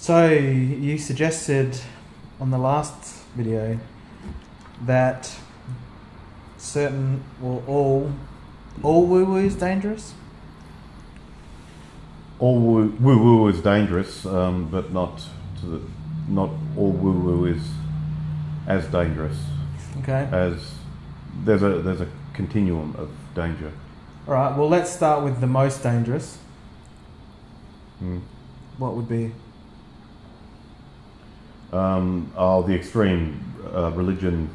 So you suggested on the last video that certain or all woo-woo is dangerous? All woo-woo is dangerous, but not all woo-woo is as dangerous. Okay. As there's a continuum of danger. All right. Well, let's start with the most dangerous. What would be? The extreme religion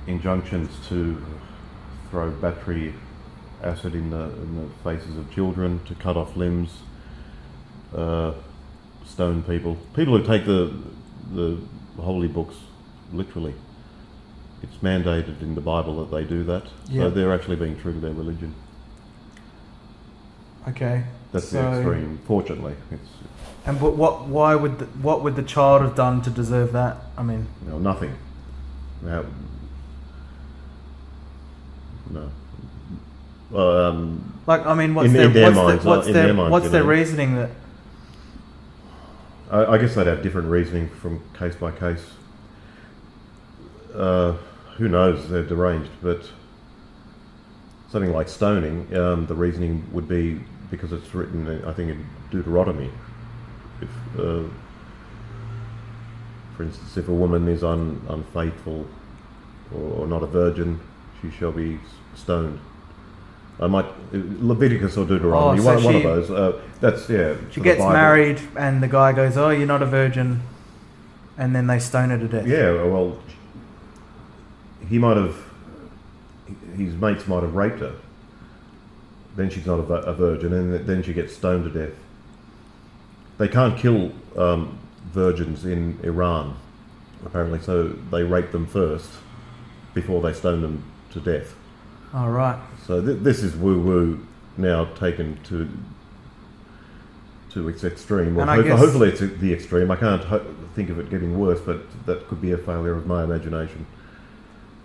injunctions to throw battery acid in the faces of children, to cut off limbs, stone people who take the holy books literally. It's mandated in the Bible that they do that. Yeah. So they're actually being true to their religion. Okay. That's the extreme. Fortunately, And what would the child have done to deserve that? I mean, nothing. No. What's their reasoning that? I guess they'd have different reasoning from case by case. Who knows? They're deranged, but something like stoning, the reasoning would be because it's written, I think, in Deuteronomy. If, for instance, if a woman is unfaithful or not a virgin, she shall be stoned. Leviticus or Deuteronomy, one of those. That's She gets married, and the guy goes, "Oh, you're not a virgin," and then they stone her to death. Yeah, well, his mates might have raped her. Then she's not a virgin, and then she gets stoned to death. They can't kill virgins in Iran, apparently, so they rape them first before they stone them to death. All right. So this is woo-woo now taken to its extreme. Well, hopefully it's the extreme. I can't think of it getting worse, but that could be a failure of my imagination.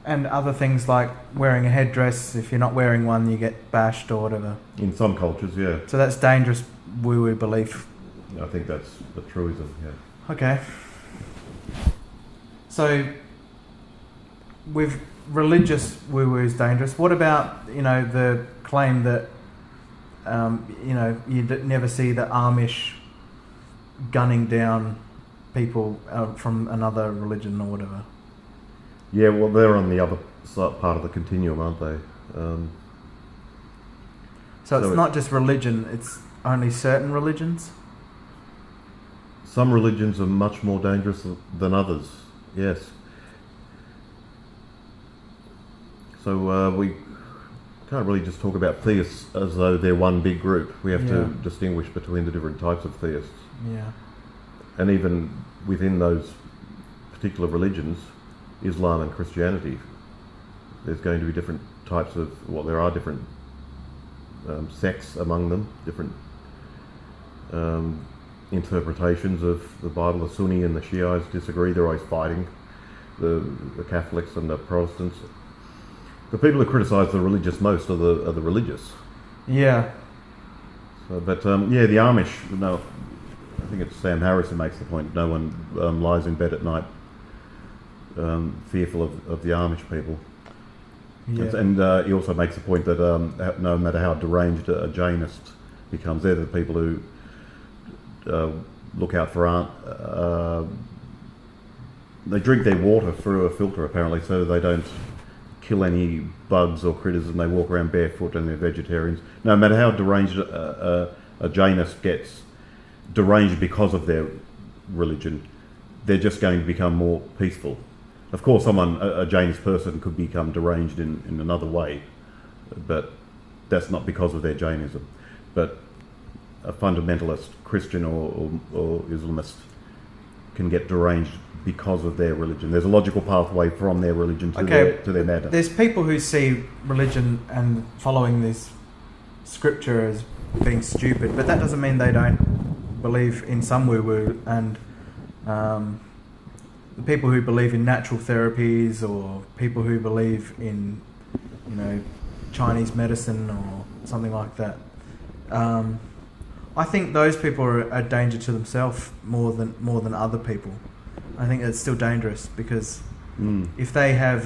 And other things like wearing a headdress. If you're not wearing one, you get bashed or whatever. In some cultures, yeah. So that's dangerous woo-woo belief. I think that's the truism, yeah. Okay. So with religious woo-woo is dangerous. What about, the claim that, you never see the Amish gunning down people from another religion or whatever? Yeah, well, they're on the other part of the continuum, aren't they? So it's not just religion, it's only certain religions? Some religions are much more dangerous than others, yes. So we can't really just talk about theists as though they're one big group. We have to distinguish between the different types of theists. Yeah. And even within those particular religions, Islam and Christianity, there's going to be different types of, there are different sects among them, different interpretations of the Bible. The Sunni and the Shiites disagree. They're always fighting, the Catholics and the Protestants. The people who criticise the religious most are the religious. Yeah. So, but the Amish, no, I think it's Sam Harris who makes the point, no one lies in bed at night fearful of the Amish people. Yeah. And he also makes the point that no matter how deranged a Jainist becomes, they're the people who look out for they drink their water through a filter apparently, so they don't kill any bugs or critters, and they walk around barefoot, and they're vegetarians. No matter how deranged a Jainist gets, deranged because of their religion, they're just going to become more peaceful. Of course, a Jainist person could become deranged in another way, but that's not because of their Jainism. But a fundamentalist Christian or Islamist can get deranged because of their religion. There's a logical pathway from their religion to their madness. There's people who see religion and following this scripture as being stupid, but that doesn't mean they don't believe in some woo-woo. And the people who believe in natural therapies, or people who believe in, Chinese medicine or something like that, I think those people are a danger to themselves more than other people. I think it's still dangerous because if they have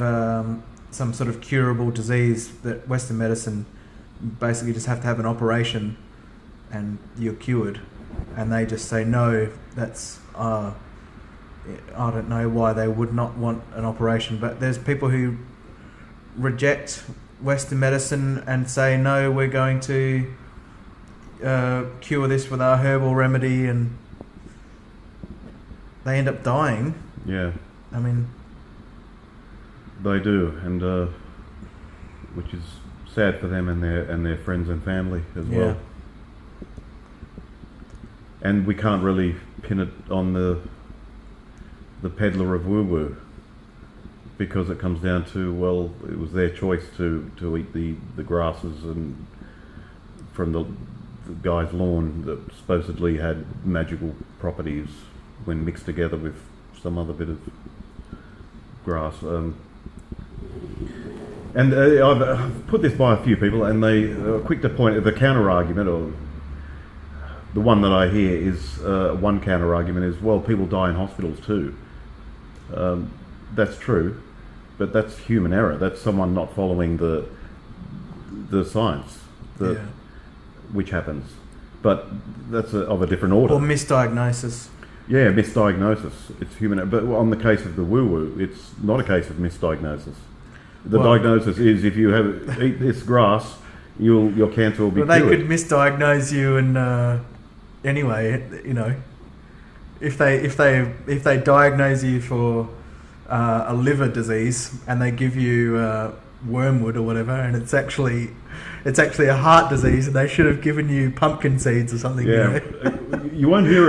some sort of curable disease, that Western medicine basically just have to have an operation and you're cured, and they just say no, that's I don't know why they would not want an operation. But there's people who reject Western medicine and say no, we're going to cure this with our herbal remedy, and they end up dying. Yeah, I mean, they do, and which is sad for them and their friends and family as well. And we can't really pin it on the peddler of woo-woo, because it comes down to, well, it was their choice to eat the grasses and from the guy's lawn that supposedly had magical properties when mixed together with some other bit of grass. And I've put this by a few people, and they are quick to point at the counter-argument, or the one that I hear is, one counter-argument is, well, people die in hospitals too. That's true, but that's human error. That's someone not following the science, which happens. But that's of a different order. or misdiagnosis. Yeah, misdiagnosis. It's human error. But on the case of the woo-woo, it's not a case of misdiagnosis. The diagnosis is, if you eat this grass, your cancer will be Well, they cured. could misdiagnose you, and anyway, you know, if they diagnose you for a liver disease and they give you wormwood or whatever, and it's actually a heart disease, and they should have given you pumpkin seeds or something. Yeah, You know? you won't hear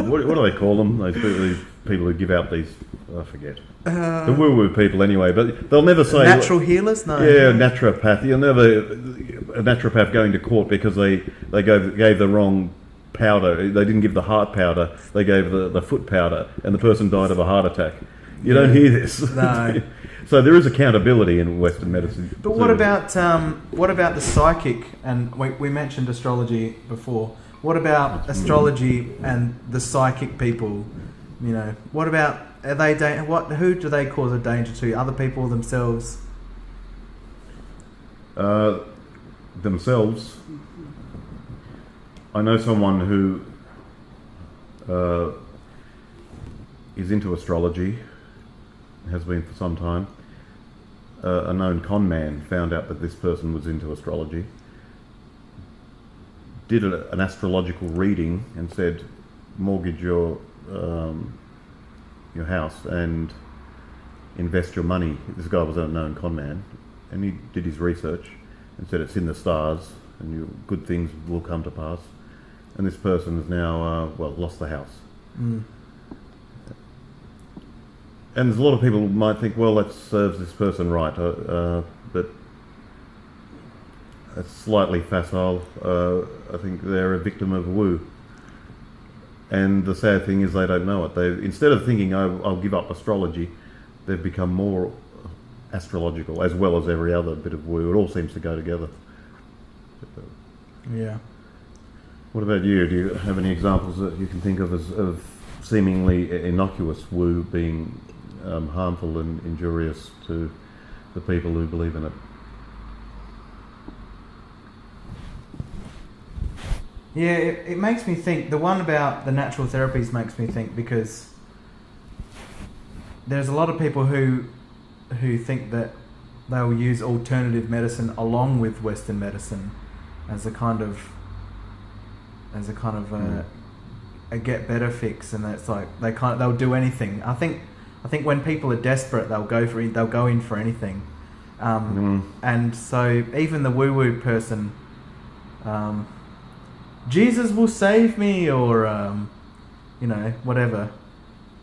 what do they call them? These people who give out these, I forget. The woo-woo people anyway, but they'll never say... Natural healers? No. Yeah, naturopath. You'll never... A naturopath going to court because they gave the wrong powder. They didn't give the heart powder, they gave the foot powder, and the person died of a heart attack. You don't hear this. No. So there is accountability in Western medicine. But what about the psychic? And we mentioned astrology before. What about astrology and the psychic people? You know, what about, are they who do they cause a danger to? Other people, themselves? Themselves. I know someone who is into astrology, has been for some time. A known con man found out that this person was into astrology, did an astrological reading and said, mortgage your house and invest your money. This guy was a known con man, and he did his research and said it's in the stars and good things will come to pass. And this person has now, lost the house. And there's a lot of people who might think, well, that serves this person right, but it's slightly facile. I think they're a victim of woo. And the sad thing is they don't know it. Instead of thinking, I'll give up astrology, they've become more astrological, as well as every other bit of woo. It all seems to go together. Yeah. What about you? Do you have any examples that you can think of seemingly innocuous woo being harmful and injurious to the people who believe in it? Yeah, it makes me think. The one about the natural therapies makes me think, because there's a lot of people who think that they'll use alternative medicine along with Western medicine as a kind of a get better fix, and that's like they'll do anything. I think when people are desperate, they'll go in for anything. And so even the woo-woo person, Jesus will save me, or whatever.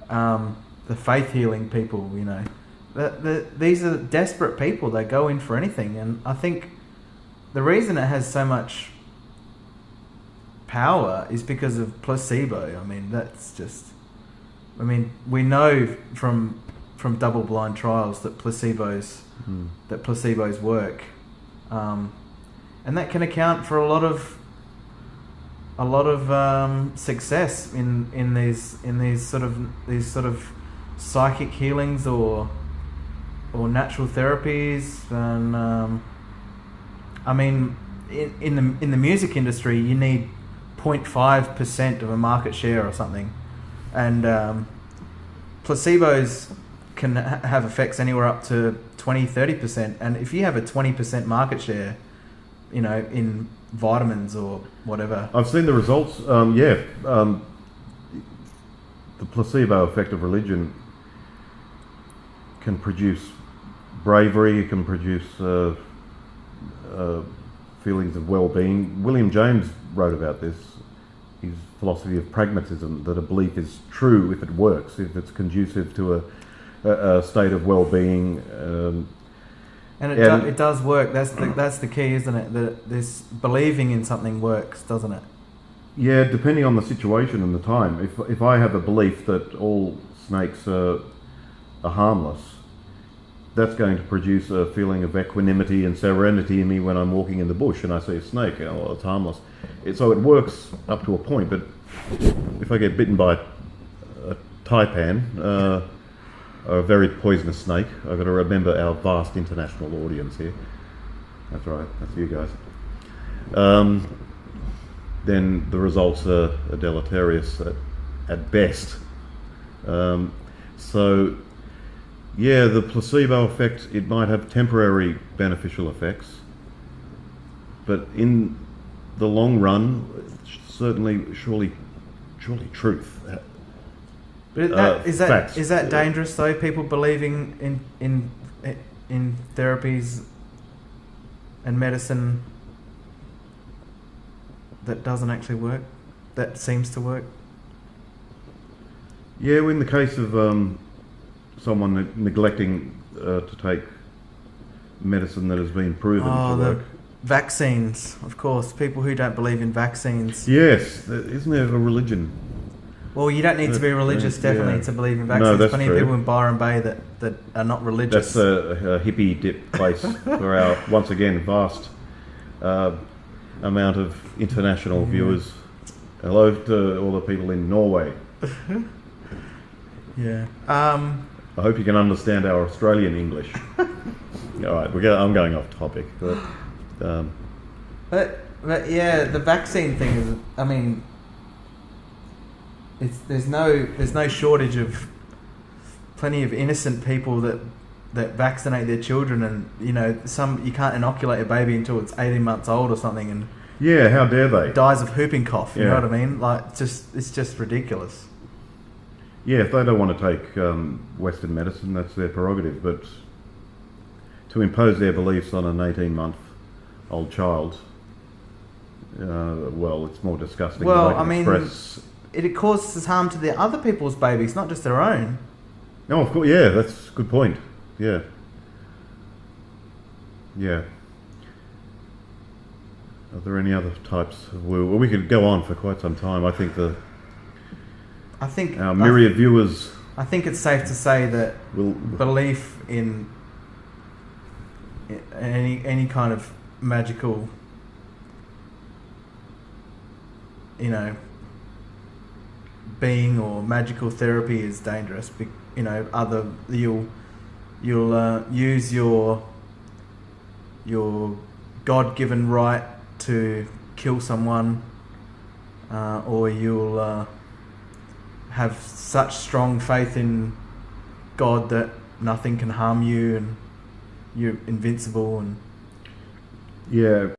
The faith healing people, these are desperate people. They go in for anything, and I think the reason it has so much power is because of placebo. I mean, we know from double-blind trials that placebos work, and that can account for a lot of a lot of success in these sort of psychic healings or natural therapies. And I mean, in the music industry, you need 0.5% of a market share or something, and placebos can have effects anywhere up to 20-30%. And if you have a 20% market share, you know, in vitamins or whatever. I've seen the results. The placebo effect of religion can produce bravery. It can produce feelings of well-being. William James wrote about this. His philosophy of pragmatism, that a belief is true if it works, if it's conducive to a state of well-being. And it does work. That's the key, isn't it? That this believing in something works, doesn't it? Yeah, depending on the situation and the time. If I have a belief that all snakes are harmless, that's going to produce a feeling of equanimity and serenity in me when I'm walking in the bush and I see a snake. Oh, it's harmless. So it works up to a point. But if I get bitten by a taipan, a very poisonous snake, I've got to remember our vast international audience here. That's right, that's you guys. Then the results are deleterious at best. So, yeah, the placebo effect, it might have temporary beneficial effects, but in the long run, surely truth. But is facts. that dangerous though? People believing in therapies and medicine that doesn't actually work, that seems to work. Yeah, in the case of someone neglecting to take medicine that has been proven to work. Vaccines, of course. People who don't believe in vaccines. Yes, isn't there a religion? Well, you don't need to be religious, definitely, to believe in vaccines. No, that's plenty true. of people in Byron Bay that are not religious. That's a hippie dip place for our, once again, vast amount of international viewers. Hello to all the people in Norway. Yeah. I hope you can understand our Australian English. All right, I'm going off topic. But yeah, the vaccine thing is, I mean, there's no shortage of plenty of innocent people that vaccinate their children, and you know, you can't inoculate a baby until it's 18 months old or something, and yeah, how dare they? Dies of whooping cough. You know what I mean? Like, it's just ridiculous. Yeah, if they don't want to take Western medicine, that's their prerogative. But to impose their beliefs on an 18-month-old child, well, it's more disgusting. Well, I mean, it causes harm to the other people's babies, not just their own. No, of course, yeah, that's a good point. Yeah. Yeah. Are there any other types of woo? Well, we could go on for quite some time. I think our myriad viewers. I think it's safe to say that belief in any kind of magical, you know, being or magical therapy is dangerous. You know, you'll use your God-given right to kill someone, or you'll have such strong faith in God that nothing can harm you and you're invincible. And yeah.